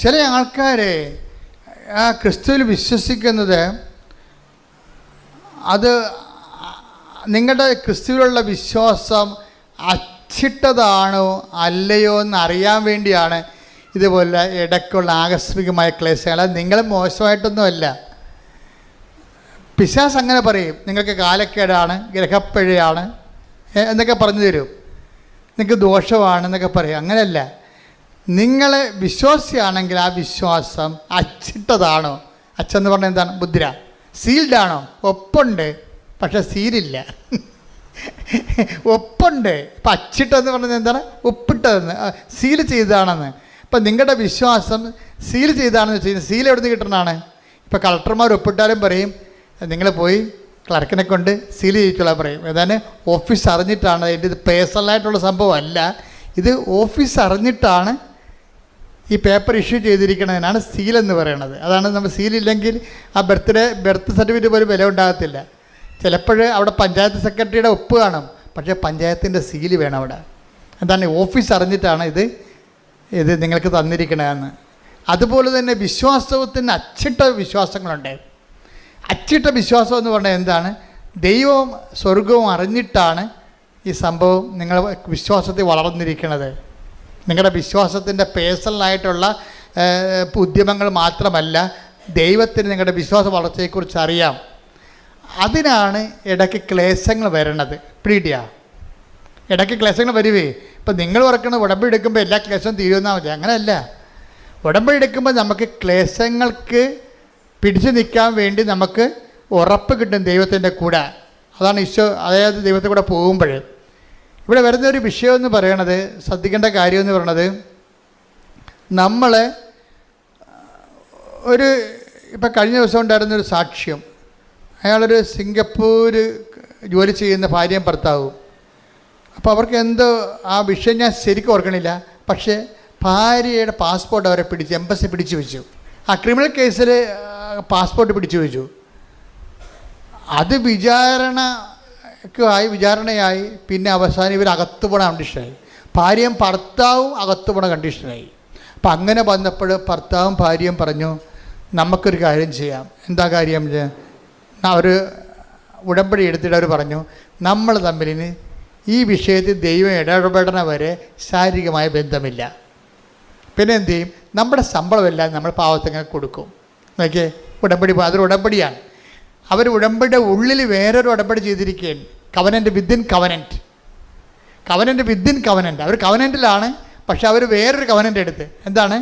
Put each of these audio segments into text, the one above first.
ചില ആൾക്കാർ ആ ക്രിസ്തുവിൽ വിശ്വസിക്കുന്നത് അത് നിങ്ങളുടെ ക്രിസ്തുവിലുള്ള വിശ്വാസം അച്ചിട്ടതാണോ അല്ലയോ എന്നറിയാൻ വേണ്ടിയാണ് ഇതുപോലെ ഇടയ്ക്കുള്ള ആകസ്മികമായ ക്ലേശങ്ങൾ. അത് നിങ്ങൾ മോശമായിട്ടൊന്നുമല്ല. പിശാസ് അങ്ങനെ പറയും, നിങ്ങൾക്ക് കാലക്കേടാണ്, ഗ്രഹപ്പിഴയാണ് എന്നൊക്കെ പറഞ്ഞു തരും, നിങ്ങൾക്ക് ദോഷമാണെന്നൊക്കെ പറയും. അങ്ങനെയല്ല. നിങ്ങൾ വിശ്വാസിയാണെങ്കിൽ ആ വിശ്വാസം അച്ചിട്ടതാണോ? അച്ചെന്ന് പറഞ്ഞാൽ എന്താണ്? മുദ്ര. സീൽഡാണോ? ഒപ്പുണ്ട്, പക്ഷെ സീലില്ല. ഒപ്പുണ്ട്, ഇപ്പം അച്ചിട്ടെന്ന് പറഞ്ഞത് എന്താണ്? ഒപ്പിട്ടതെന്ന്, സീൽ ചെയ്തതാണെന്ന്. ഇപ്പം നിങ്ങളുടെ വിശ്വാസം സീൽ ചെയ്താണെന്ന് വെച്ച് കഴിഞ്ഞാൽ സീൽ എവിടെ നിന്ന് കിട്ടണതാണ്? ഇപ്പോൾ കളക്ടർമാർ ഒപ്പിട്ടാലും പറയും നിങ്ങൾ പോയി ക്ലർക്കിനെ കൊണ്ട് സീൽ ചെയ്യിച്ചോളാൻ പറയും. ഏതാണ്? ഓഫീസ് അറിഞ്ഞിട്ടാണ്. ഇത് പേഴ്സണലായിട്ടുള്ള സംഭവമല്ല, ഇത് ഓഫീസ് അറിഞ്ഞിട്ടാണ് ഈ പേപ്പർ ഇഷ്യൂ ചെയ്തിരിക്കുന്നതിനാണ് സീലെന്ന് പറയണത്. അതാണ് നമ്മൾ സീലില്ലെങ്കിൽ ആ ബർത്ത് സർട്ടിഫിക്കറ്റ് പോലും വില ഉണ്ടാകത്തില്ല. ചിലപ്പോൾ അവിടെ പഞ്ചായത്ത് സെക്രട്ടറിയുടെ ഒപ്പ് കാണും, പക്ഷേ പഞ്ചായത്തിൻ്റെ സീല് വേണം അവിടെ. എന്താണ്? ഓഫീസ് അറിഞ്ഞിട്ടാണ് ഇത് നിങ്ങൾക്ക് തന്നിരിക്കണതെന്ന്. അതുപോലെ തന്നെ വിശ്വാസത്തിന് അച്ചിട്ട വിശ്വാസങ്ങളുണ്ട്. അച്ചിട്ട വിശ്വാസം എന്ന് പറഞ്ഞാൽ എന്താണ്? ദൈവവും സ്വർഗവും അറിഞ്ഞിട്ടാണ് ഈ സംഭവം നിങ്ങൾ വിശ്വാസത്തിൽ വളർന്നിരിക്കുന്നത്. നിങ്ങളുടെ വിശ്വാസത്തിൻ്റെ പേഴ്സണലായിട്ടുള്ള ഉദ്യമങ്ങൾ മാത്രമല്ല, ദൈവത്തിന് നിങ്ങളുടെ വിശ്വാസ വളർച്ചയെക്കുറിച്ച് അറിയാം. അതിനാണ് ഇടയ്ക്ക് ക്ലേശങ്ങൾ വരണത്. പിടിയാ, ഇടയ്ക്ക് ക്ലേശങ്ങൾ വരുവേ. ഇപ്പം നിങ്ങൾ ഓർക്കണ ഉടമ്പടി എടുക്കുമ്പോൾ എല്ലാ ക്ലേശവും തീരുന്നാൽ മതി. അങ്ങനെയല്ല. ഉടമ്പടി എടുക്കുമ്പോൾ നമുക്ക് ക്ലേശങ്ങൾക്ക് പിടിച്ചു നിൽക്കാൻ വേണ്ടി നമുക്ക് ഉറപ്പ് കിട്ടും ദൈവത്തിൻ്റെ കൂടെ. അതാണ് ഈശോ, അതായത് ദൈവത്തിൻ്റെ കൂടെ പോകുമ്പോൾ ഇവിടെ വരുന്നൊരു വിഷയം എന്ന് പറയണത്, ശ്രദ്ധിക്കേണ്ട കാര്യം എന്ന് പറയണത്, നമ്മൾ ഇപ്പം കഴിഞ്ഞ ദിവസം ഉണ്ടായിരുന്നൊരു സാക്ഷ്യം. അയാളൊരു സിംഗപ്പൂർ ജോലി ചെയ്യുന്ന ഭാര്യയും ഭർത്താവും. അപ്പോൾ അവർക്ക് എന്തോ ആ വിഷയം ഞാൻ ശരിക്കും ഓർക്കണില്ല, പക്ഷേ ഭാര്യയുടെ പാസ്പോർട്ട് അവരെ എംബസി പിടിച്ചു വെച്ചു. ആ ക്രിമിനൽ കേസിൽ പാസ്പോർട്ട് പിടിച്ചു വെച്ചു. അത് വിചാരണയായി. പിന്നെ അവസാനം ഇവർ അകത്തു പോണ കണ്ടീഷനായി. ഭാര്യയും ഭർത്താവും അകത്തു പോണ കണ്ടീഷനായി. അപ്പം അങ്ങനെ വന്നപ്പോൾ ഭർത്താവും ഭാര്യയും പറഞ്ഞു, നമുക്കൊരു കാര്യം ചെയ്യാം. എന്താ കാര്യം? അവർ ഉടമ്പടി എടുത്തിട്ട് അവർ പറഞ്ഞു, നമ്മൾ തമ്മിലിന് ഈ വിഷയത്തിൽ ദൈവം ഇടപെടണ വരെ ശാരീരികമായ ബന്ധമില്ല. പിന്നെ എന്തു ചെയ്യും? നമ്മുടെ ശമ്പളമെല്ലാം നമ്മൾ പാവത്തങ്ങൾ കൊടുക്കും. നോക്കിയേ, ഉടമ്പടി, അതൊരു ഉടമ്പടിയാണ്. അവർ ഉടമ്പടിയുടെ ഉള്ളിൽ വേറൊരു ഉടമ്പടി ചെയ്തിരിക്കുകയാണ്. Covenant within covenant. അവർ കവനൻ്റിലാണ്, പക്ഷെ അവർ വേറൊരു കവനൻ്റ് എടുത്ത്. എന്താണ്?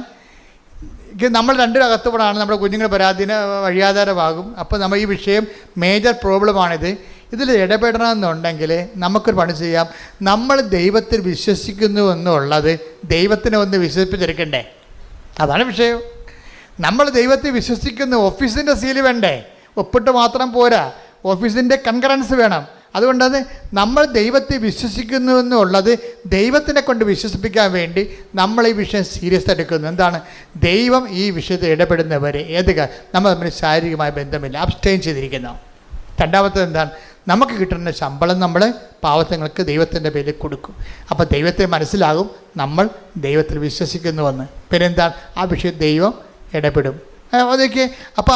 നമ്മൾ രണ്ടും അകത്തുപോടാണ് നമ്മുടെ കുഞ്ഞുങ്ങൾ പരാതിന് വഴിയാധാരമാകും. അപ്പോൾ നമ്മൾ ഈ വിഷയം മേജർ പ്രോബ്ലമാണിത്. ഇതിൽ ഇടപെടണമെന്നുണ്ടെങ്കിൽ നമുക്കൊരു പണി ചെയ്യാം. നമ്മൾ ദൈവത്തിൽ വിശ്വസിക്കുന്നു എന്നുള്ളത് ദൈവത്തിനെ ഒന്ന് വിശ്വസിപ്പിച്ചെടുക്കണ്ടേ? അതാണ് വിഷയം. നമ്മൾ ദൈവത്തിൽ വിശ്വസിക്കുന്നു. ഓഫീസിൻ്റെ സീല് വേണ്ടേ? ഒപ്പിട്ട് മാത്രം പോരാ, ഓഫീസിൻ്റെ കൺകറൻസ് വേണം. അതുകൊണ്ടത് നമ്മൾ ദൈവത്തെ വിശ്വസിക്കുന്നു എന്നുള്ളത് ദൈവത്തിനെ കൊണ്ട് വിശ്വസിപ്പിക്കാൻ വേണ്ടി നമ്മൾ ഈ വിഷയം സീരിയസ് എടുക്കുന്നു. എന്താണ്? ദൈവം ഈ വിഷയത്തിൽ ഇടപെടുന്നവരെ നമ്മൾ തമ്മിൽ ശാരീരികമായ ബന്ധമില്ല, അബ്സ്റ്റെയിൻ ചെയ്തിരിക്കുന്നു. രണ്ടാമത്തത് എന്താണ്? നമുക്ക് കിട്ടുന്ന ശമ്പളം നമ്മൾ പാവത്തങ്ങൾക്ക് ദൈവത്തിൻ്റെ പേരിൽ കൊടുക്കും. അപ്പോൾ ദൈവത്തെ മനസ്സിലാകും നമ്മൾ ദൈവത്തിൽ വിശ്വസിക്കുന്നുവെന്ന്. പിന്നെ എന്താണ്? ആ വിഷയം ദൈവം ഇടപെടും. അതൊക്കെ. അപ്പോൾ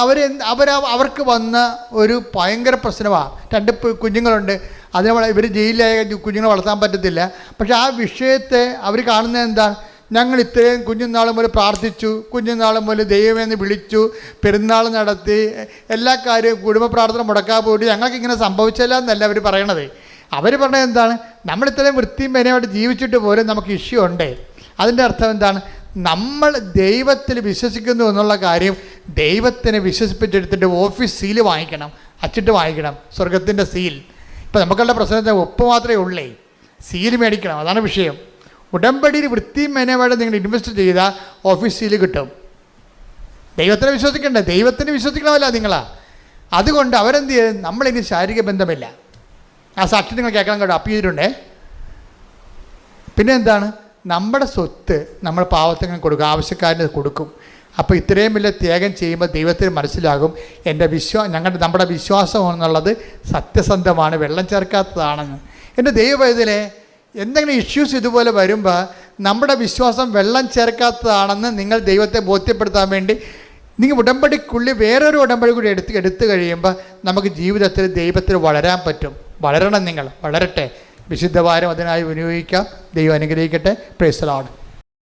അവർക്ക് വന്ന ഒരു ഭയങ്കര പ്രശ്നമാണ്. 2 കുഞ്ഞുങ്ങളുണ്ട്. അതിനെ ഇവർ ജയിലിലായ കുഞ്ഞുങ്ങളെ വളർത്താൻ പറ്റത്തില്ല. പക്ഷേ ആ വിഷയത്തെ അവർ കാണുന്നത് എന്താണ്? ഞങ്ങൾ ഇത്രയും കുഞ്ഞുനാൾ മുതൽ പ്രാർത്ഥിച്ചു, കുഞ്ഞുനാൾ മുതൽ ദൈവമെന്ന് വിളിച്ചു, പെരുന്നാൾ നടത്തി, എല്ലാ കാര്യവും കുടുംബ പ്രാർത്ഥന മുടക്കാൻ പോയിട്ട് ഞങ്ങൾക്കിങ്ങനെ സംഭവിച്ചില്ല എന്നല്ല അവർ പറയണത്. അവർ പറഞ്ഞത് എന്താണ്? നമ്മളിത്രയും വൃത്തിയും മെനയായിട്ട് ജീവിച്ചിട്ട് പോലും നമുക്ക് ഇഷ്യൂ ഉണ്ട്. അതിൻ്റെ അർത്ഥം എന്താണ്? നമ്മൾ ദൈവത്തിൽ വിശ്വസിക്കുന്നു എന്നുള്ള കാര്യം ദൈവത്തിനെ വിശ്വസിപ്പിച്ചെടുത്തിട്ട് ഓഫീസ് സീല് വാങ്ങിക്കണം, അച്ചിട്ട് വാങ്ങിക്കണം, സ്വർഗത്തിൻ്റെ സീൽ. ഇപ്പം നമുക്കുള്ള പ്രശ്നത്തെ ഒപ്പ് മാത്രമേ ഉള്ളേ, സീല് മേടിക്കണം. അതാണ് വിഷയം. ഉടമ്പടിയിൽ വൃത്തിയും മെനവായിട്ട് നിങ്ങൾ ഇൻവെസ്റ്റ് ചെയ്താൽ ഓഫീസ് സീല് കിട്ടും. ദൈവത്തിനെ വിശ്വസിക്കണ്ടേ? ദൈവത്തിന് വിശ്വസിക്കണമല്ല നിങ്ങളാ. അതുകൊണ്ട് അവരെന്ത് ചെയ്യും? നമ്മളിനി ശാരീരിക ബന്ധമില്ല. ആ സാക്ഷി നിങ്ങൾ കേൾക്കണം കേട്ടോ, അപ്പീൽ ചെയ്തിട്ടുണ്ടേ. പിന്നെ എന്താണ്? നമ്മുടെ സ്വത്ത് നമ്മൾ പാവത്തിന് കൊടുക്കും, ആവശ്യക്കാരന് കൊടുക്കും. അപ്പോൾ ഇത്രയും വലിയ ത്യാഗം ചെയ്യുമ്പോൾ ദൈവത്തിന് മനസ്സിലാകും നമ്മുടെ വിശ്വാസം എന്നുള്ളത് സത്യസന്ധമാണ്, വെള്ളം ചേർക്കാത്തതാണെന്ന്. എൻ്റെ ദൈവവേദനെ എന്തെങ്കിലും ഇഷ്യൂസ് ഇതുപോലെ വരുമ്പോൾ നമ്മുടെ വിശ്വാസം വെള്ളം ചേർക്കാത്തതാണെന്ന് നിങ്ങൾ ദൈവത്തെ ബോധ്യപ്പെടുത്താൻ വേണ്ടി നിങ്ങൾ ഉടമ്പടിക്കുള്ളിൽ വേറൊരു ഉടമ്പടി കൂടി എടുത്തു കഴിയുമ്പോൾ നമുക്ക് ജീവിതത്തിൽ ദൈവത്തിൽ വളരാൻ പറ്റും. വളരണം, നിങ്ങൾ വളരട്ടെ. വിശുദ്ധവാരം അതിനായി വിനിയോഗിക്കാം. ദൈവം അനുഗ്രഹിക്കട്ടെ. Praise the Lord.